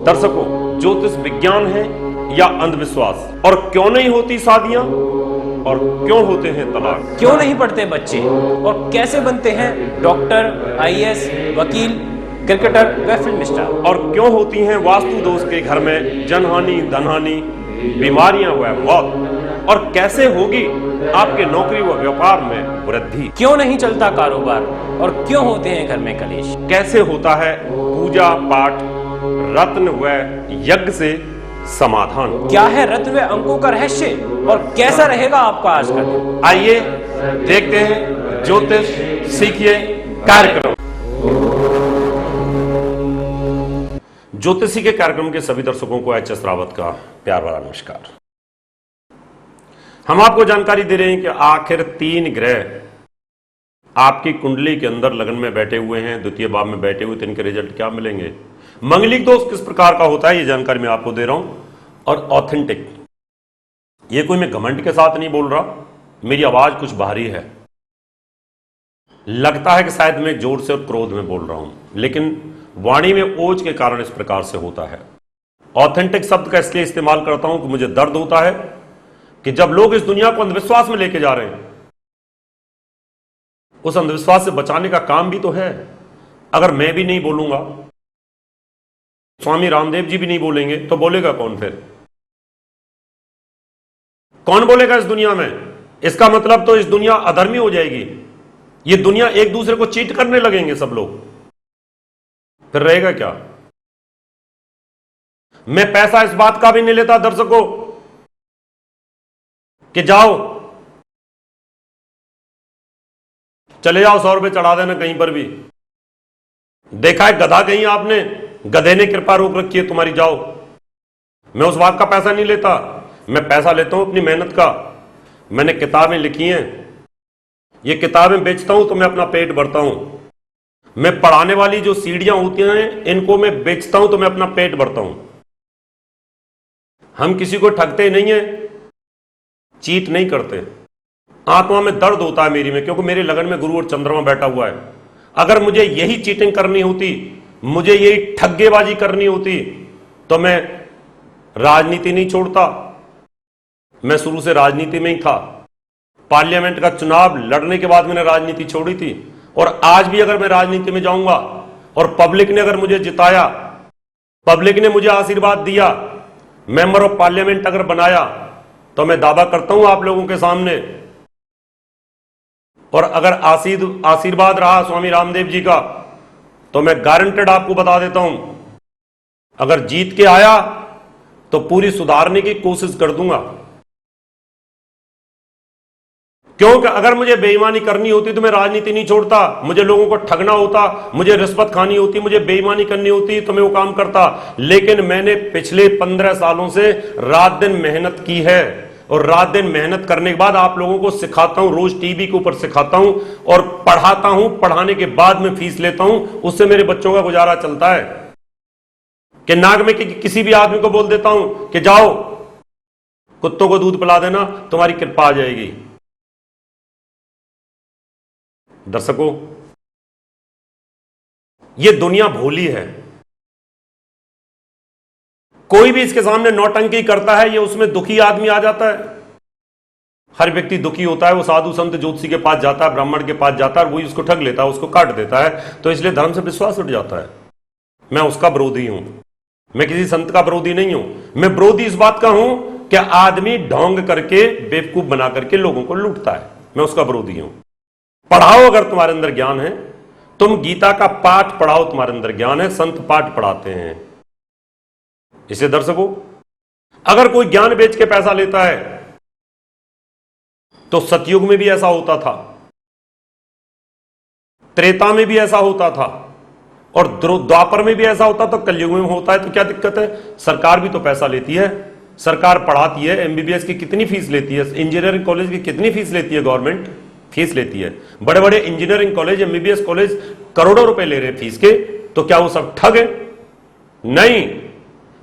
दर्शकों, ज्योतिष विज्ञान है या अंधविश्वास? और क्यों नहीं होती शादियां और क्यों होते हैं तलाक? क्यों नहीं पढ़ते बच्चे और कैसे बनते हैं डॉक्टर, आईएएस, वकील, क्रिकेटर व फिल्म स्टार? और क्यों होती हैं वास्तु दोष के घर में जनहानि, धनहानि, बीमारियां व मौत? और कैसे होगी आपके नौकरी व व्यापार में वृद्धि? क्यों नहीं चलता कारोबार और क्यों होते हैं घर में कलेश? कैसे होता है पूजा पाठ, रत्न व यज्ञ से समाधान? क्या है रत्न व अंकों का रहस्य और कैसा रहेगा आपका आज का दिन? आइए देखते हैं ज्योतिष सीखिए कार्यक्रम। ज्योतिषी के कार्यक्रम के सभी दर्शकों को एच.एस. रावत का प्यार भरा नमस्कार। हम आपको जानकारी दे रहे हैं कि आखिर 3 ग्रह आपकी कुंडली के अंदर लगन में बैठे हुए हैं, द्वितीय भाव में बैठे हुए, तो इनके रिजल्ट क्या मिलेंगे, मंगलिक दोष किस प्रकार का होता है, ये जानकारी मैं आपको दे रहा हूं। और ऑथेंटिक, ये कोई मैं घमंड के साथ नहीं बोल रहा, मेरी आवाज कुछ भारी है, लगता है कि शायद मैं जोर से और क्रोध में बोल रहा हूं, लेकिन वाणी में ओज के कारण इस प्रकार से होता है। ऑथेंटिक शब्द का इसलिए इस्तेमाल करता हूं कि मुझे दर्द होता है कि जब लोग इस दुनिया को अंधविश्वास में लेके जा रहे हैं, उस अंधविश्वास से बचाने का काम भी तो है। अगर मैं भी नहीं बोलूंगा, स्वामी रामदेव जी भी नहीं बोलेंगे, तो बोलेगा कौन फिर? कौन बोलेगा इस दुनिया में? इसका मतलब तो इस दुनिया अधर्मी हो जाएगी, ये दुनिया एक दूसरे को चीट करने लगेंगे सब लोग, फिर रहेगा क्या? मैं पैसा इस बात का भी नहीं लेता दर्शकों कि जाओ चले जाओ 100 रुपए चढ़ा देना कहीं पर भी। देखा है गधा कहीं आपने? गधे ने कृपा रोक रखी है तुम्हारी, जाओ। मैं उस बात का पैसा नहीं लेता, मैं पैसा लेता हूं अपनी मेहनत का। मैंने किताबें लिखी हैं, ये किताबें बेचता हूं तो मैं अपना पेट भरता हूं। मैं पढ़ाने वाली जो सीढ़ियां होती हैं, इनको मैं बेचता हूं तो मैं अपना पेट भरता हूं। हम किसी को ठगते नहीं है, चीट नहीं करते। आत्मा में दर्द होता है मेरी में, क्योंकि मेरे लगन में गुरु और चंद्रमा बैठा हुआ है। अगर मुझे यही चीटिंग करनी होती, मुझे यही ठग्गेबाजी करनी होती, तो मैं राजनीति नहीं छोड़ता। मैं शुरू से राजनीति में ही था। पार्लियामेंट का चुनाव लड़ने के बाद मैंने राजनीति छोड़ी थी, और आज भी अगर मैं राजनीति में जाऊंगा और पब्लिक ने अगर मुझे जिताया, पब्लिक ने मुझे आशीर्वाद दिया, मेंबर ऑफ पार्लियामेंट अगर बनाया, तो मैं दावा करता हूं आप लोगों के सामने, और अगर आशीर्वाद रहा स्वामी रामदेव जी का, तो मैं गारंटेड आपको बता देता हूं, अगर जीत के आया तो पूरी सुधारने की कोशिश कर दूंगा। क्योंकि अगर मुझे बेईमानी करनी होती तो मैं राजनीति नहीं छोड़ता। मुझे लोगों को ठगना होता, मुझे रिश्वत खानी होती, मुझे बेईमानी करनी होती, तो मैं वो काम करता। लेकिन मैंने पिछले 15 सालों से रात दिन मेहनत की है, और रात दिन मेहनत करने के बाद आप लोगों को सिखाता हूं, रोज टीवी के ऊपर सिखाता हूं और पढ़ाता हूं। पढ़ाने के बाद में फीस लेता हूं, उससे मेरे बच्चों का गुजारा चलता है। कि नाग में किसी भी आदमी को बोल देता हूं कि जाओ कुत्तों को दूध पिला देना, तुम्हारी कृपा आ जाएगी। दर्शकों, ये दुनिया भोली है। कोई भी इसके सामने नौटंकी करता है, ये उसमें दुखी आदमी आ जाता है। हर व्यक्ति दुखी होता है, वो साधु संत ज्योतिषी के पास जाता है, ब्राह्मण के पास जाता है, वही उसको ठग लेता है, उसको काट देता है। तो इसलिए धर्म से विश्वास उठ जाता है। मैं उसका विरोधी हूं, मैं किसी संत का विरोधी नहीं हूं। मैं विरोधी इस बात का हूं कि आदमी ढोंग करके, बेवकूफ बना करके लोगों को लूटता है, मैं उसका विरोधी हूं। पढ़ाओ अगर तुम्हारे अंदर ज्ञान है, तुम गीता का पाठ पढ़ाओ, तुम्हारे अंदर ज्ञान है, संत पाठ पढ़ाते हैं। इसे दर्शकों, अगर कोई ज्ञान बेच के पैसा लेता है, तो सतयुग में भी ऐसा होता था, त्रेता में भी ऐसा होता था, और द्वापर में भी ऐसा होता, तो कलयुग में होता है। तो क्या दिक्कत है? सरकार भी तो पैसा लेती है, सरकार पढ़ाती है। एमबीबीएस की कितनी फीस लेती है? इंजीनियरिंग कॉलेज की कितनी फीस लेती है? गवर्नमेंट फीस लेती है। बड़े बड़े इंजीनियरिंग कॉलेज, एमबीबीएस कॉलेज करोड़ों रुपए ले रहे हैं फीस के, तो क्या वो सब ठग है? नहीं।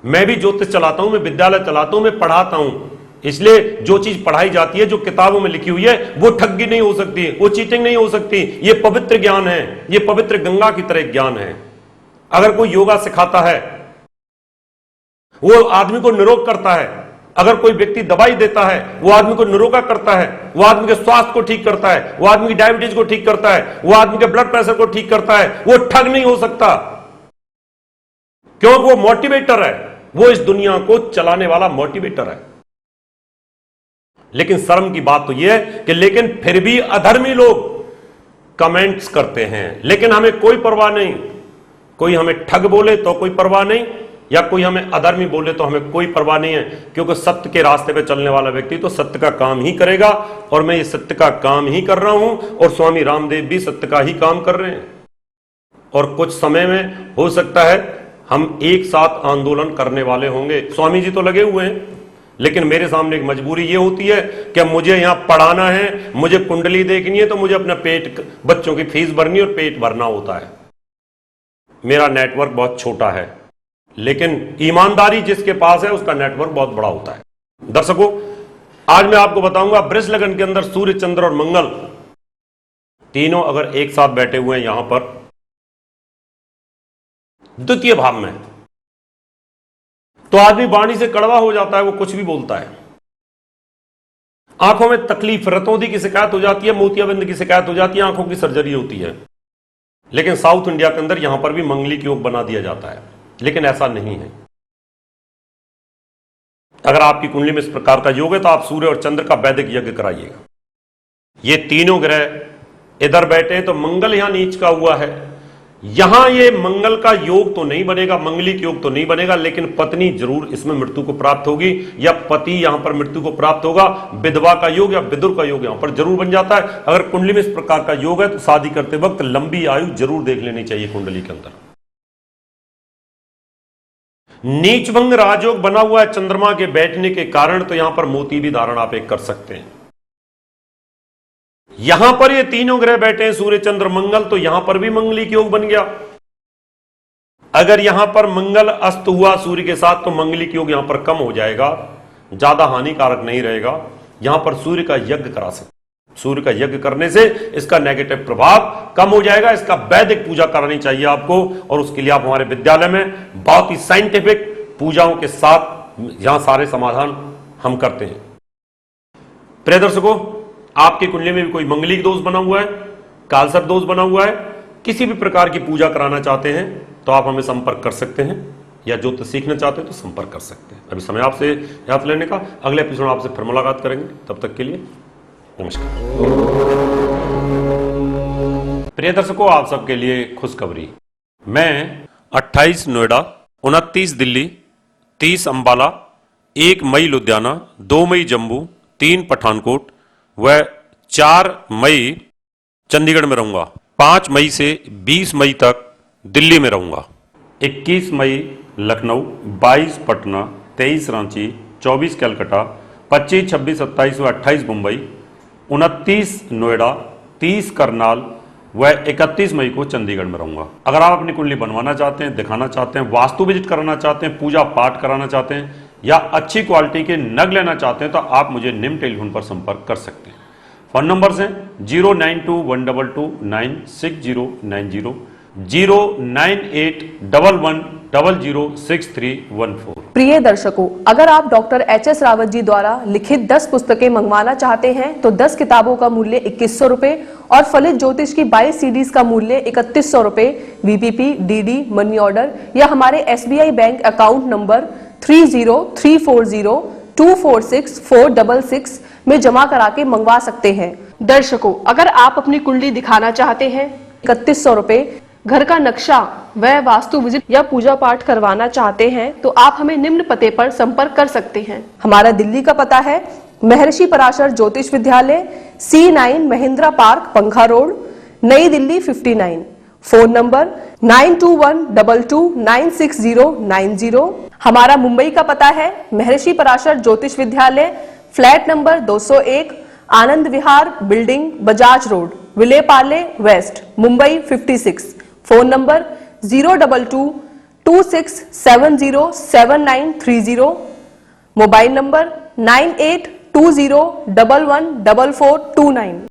मैं भी ज्योतिष चलाता हूं, मैं विद्यालय चलाता हूं, मैं पढ़ाता हूं। इसलिए जो चीज पढ़ाई जाती है, जो किताबों में लिखी हुई है, वो ठगी नहीं हो सकती, वो चीटिंग नहीं हो सकती। ये पवित्र ज्ञान है, ये पवित्र गंगा की तरह ज्ञान है। अगर कोई योगा सिखाता है, वो आदमी को निरोग करता है। अगर कोई व्यक्ति दवाई देता है, वो आदमी को निरोगा करता है, वो आदमी के स्वास्थ्य को ठीक करता है, वो आदमी की डायबिटीज को ठीक करता है, वो आदमी के ब्लड प्रेशर को ठीक करता है। वो ठग नहीं हो सकता, क्योंकि वो मोटिवेटर है, वो इस दुनिया को चलाने वाला मोटिवेटर है। लेकिन शर्म की बात तो यह है कि लेकिन फिर भी अधर्मी लोग कमेंट्स करते हैं, लेकिन हमें कोई परवाह नहीं। कोई हमें ठग बोले तो कोई परवाह नहीं, या कोई हमें अधर्मी बोले तो हमें कोई परवाह नहीं है, क्योंकि सत्य के रास्ते पे चलने वाला व्यक्ति तो सत्य का काम ही करेगा। और मैं ये सत्य का काम ही कर रहा हूं, और स्वामी रामदेव भी सत्य का ही काम कर रहे हैं। और कुछ समय में हो सकता है हम एक साथ आंदोलन करने वाले होंगे। स्वामी जी तो लगे हुए हैं, लेकिन मेरे सामने एक मजबूरी ये होती है कि मुझे यहां पढ़ाना है, मुझे कुंडली देखनी है, तो मुझे अपना पेट, बच्चों की फीस भरनी और पेट भरना होता है। मेरा नेटवर्क बहुत छोटा है, लेकिन ईमानदारी जिसके पास है उसका नेटवर्क बहुत बड़ा होता है। दर्शकों, आज मैं आपको बताऊंगा वृष लगन के अंदर सूर्य, चंद्र और मंगल तीनों अगर एक साथ बैठे हुए हैं यहां पर द्वितीय भाव में, तो आदमी वाणी से कड़वा हो जाता है, वो कुछ भी बोलता है। आंखों में तकलीफ, रतौंधी की शिकायत हो जाती है, मोतियाबिंद की शिकायत हो जाती है, आंखों की सर्जरी होती है। लेकिन साउथ इंडिया के अंदर यहां पर भी मंगलिक योग बना दिया जाता है, लेकिन ऐसा नहीं है। अगर आपकी कुंडली में इस प्रकार का योग है तो आप सूर्य और चंद्र का वैदिक यज्ञ कराइएगा। ये तीनों ग्रह इधर बैठे हैं, तो मंगल यहां नीच का हुआ है। यहां ये मंगल का योग तो नहीं बनेगा, मंगलिक योग तो नहीं बनेगा, लेकिन पत्नी जरूर इसमें मृत्यु को प्राप्त होगी, या पति यहां पर मृत्यु को प्राप्त होगा। विधवा का योग या विदुर का योग यहां पर जरूर बन जाता है। अगर कुंडली में इस प्रकार का योग है तो शादी करते वक्त लंबी आयु जरूर देख लेनी चाहिए कुंडली के अंदर। नीचभंग राजयोग बना हुआ है चंद्रमा के बैठने के कारण, तो यहां पर मोती भी धारण आप एक कर सकते हैं। यहां पर ये तीनों ग्रह बैठे हैं, सूर्य, चंद्र, मंगल, तो यहां पर भी मंगलिक योग बन गया। अगर यहां पर मंगल अस्त हुआ सूर्य के साथ, तो मंगलिक योग यहां पर कम हो जाएगा, ज्यादा हानिकारक नहीं रहेगा। यहां पर सूर्य का यज्ञ करा सकते। सूर्य का यज्ञ करने से इसका नेगेटिव प्रभाव कम हो जाएगा। इसका वैदिक पूजा करानी चाहिए आपको, और उसके लिए आप हमारे विद्यालय में बहुत ही साइंटिफिक पूजाओं के साथ यहां सारे समाधान हम करते हैं। प्रिय दर्शकों, आपकी कुंडली में भी कोई मंगलिक दोष बना हुआ है, कालसर्प दोष बना हुआ है, किसी भी प्रकार की पूजा कराना चाहते हैं तो आप हमें संपर्क कर सकते हैं, या ज्योतिष सीखना चाहते हैं तो संपर्क कर सकते हैं। अभी समय आपसे याद लेने का, अगले एपिसोड आपसे फिर मुलाकात करेंगे। तब तक के लिए नमस्कार। प्रिय दर्शकों, आप सबके लिए खुशखबरी। मैं 28 नोएडा, 29 दिल्ली, 30 अंबाला, 1 मई लुधियाना, 2 मई जम्मू, 3 पठानकोट व 4 मई चंडीगढ़ में रहूंगा। 5 मई से 20 मई तक दिल्ली में रहूंगा। 21 मई लखनऊ, 22 पटना, 23 रांची, 24 कलकत्ता, 25, 26, 27 व 28 मुंबई, 29 नोएडा, 30 करनाल व 31 मई को चंडीगढ़ में रहूंगा। अगर आप अपनी कुंडली बनवाना चाहते हैं, दिखाना चाहते हैं, वास्तु विजिट कराना चाहते हैं, पूजा पाठ कराना चाहते हैं, या अच्छी क्वालिटी के नग लेना चाहते हैं, तो आप मुझे निम्न टेलीफोन पर संपर्क कर सकते हैं। फोन नंबर हैं 09212296090, 09811006314। प्रिय दर्शकों, अगर आप डॉक्टर एच.एस. रावत जी द्वारा लिखित 10 पुस्तकें मंगवाना चाहते हैं तो 10 किताबों का मूल्य 2100 रुपए और फलित ज्योतिष की 22 सीडीज का मूल्य 3100 रुपए वीपीपी, डीडी, मनी ऑर्डर या हमारे एसबीआई बैंक अकाउंट नंबर 3034024646 में जमा करा के मंगवा सकते हैं। दर्शकों, अगर आप अपनी कुंडली दिखाना चाहते हैं 3100 रुपए, घर का नक्शा व वास्तु विजिट या पूजा पाठ करवाना चाहते हैं तो आप हमें निम्न पते पर संपर्क कर सकते हैं। हमारा दिल्ली का पता है महर्षि पराशर ज्योतिष विद्यालय, C9 महिंद्रा पार्क, पंखा रोड, नई दिल्ली 59। Phone number 9212296090। हमारा मुंबई का पता है महर्षि Parashar Jyotish Vidyalaya, flat number 201, Anand Vihar building, Bajaj road, Vile Parle west, Mumbai 56। Phone number 02226707930। Mobile number 9820114429।